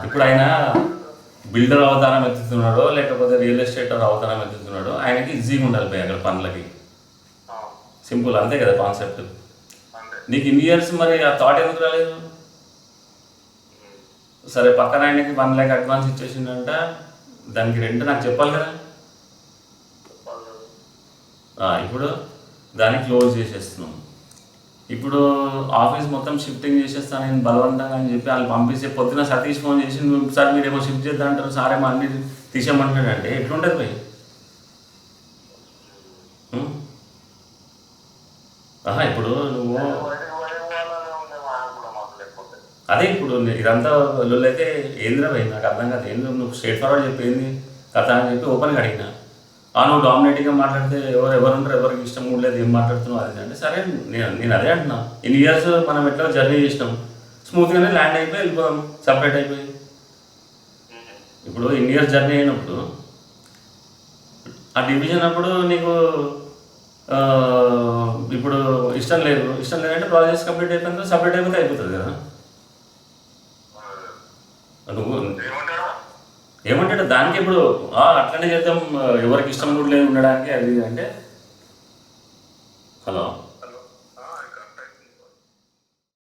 ఇప్పుడు ఆయన బిల్డర్ అవతారం ఎత్తుతున్నాడో లేకపోతే రియల్ ఎస్టేట్ అవతారం ఎత్తుతున్నాడో ఆయనకి ఈజీగా ఉండాలి పోయి అక్కడ పనులకి. సింపుల్ అంతే కదా కాన్సెప్ట్. నీకు ఇన్ని ఇయర్స్ మరి ఆ థాట్ ఎందుకు రాలేదు? సరే పక్కన ఆయనకి 1 lakh అడ్వాన్స్ ఇచ్చేసిందంట, దానికి రెంట్ నాకు చెప్పాలి కదా. ఇప్పుడు దాన్ని క్లోజ్ చేసేస్తున్నాం. ఇప్పుడు ఆఫీస్ మొత్తం షిఫ్టింగ్ చేసేస్తాను నేను బలవంతంగా అని చెప్పి వాళ్ళు పంపిస్తే పొద్దున సతీష్ ఫోన్ చేసి సార్ మీరేమో షిఫ్ట్ చేద్దాం అంటారు, సార్ ఏమో అన్ని తీసేయమంటాడంటే ఎట్లుంటుంది పోయి? ఇప్పుడు నువ్వు అదే ఇప్పుడు ఇదంతా లొల్లు అయితే ఏంద్రా భయ్ నాకు అర్థం కాదు. ఏంద్ర నువ్వు స్ట్రేట్ ఫార్వర్డ్ చెప్పింది కథ అని చెప్పి ఓపెన్గా అడిగినా. నువ్వు డామినేటింగ్గా మాట్లాడితే ఎవరు ఉంటారు, ఎవరికి ఇష్టం కూడా లేదు, ఏం మాట్లాడుతున్నావు అది అంటే సరే నేను అదే అంటున్నా. ఇన్ని ఇయర్స్ మనం ఎట్లా జర్నీ చేసినాం, స్మూత్గానే ల్యాండ్ అయిపోయి వెళ్ళిపోదాం సపరేట్ అయిపోయి. ఇప్పుడు ఇన్ని ఇయర్స్ జర్నీ అయినప్పుడు ఆ డివిజన్ అప్పుడు నీకు ఇప్పుడు ఇష్టం లేదంటే ప్రాజెక్ట్స్ కంప్లీట్ అయిపోయిన సపరేట్ అయిపోతే అయిపోతుంది కదా. నువ్వు ఏమంటాడు దానికి ఇప్పుడు అట్లనే చేద్దాం ఎవరికి ఇష్టం కూడా లేదు ఉండడానికి అది అంటే. హలో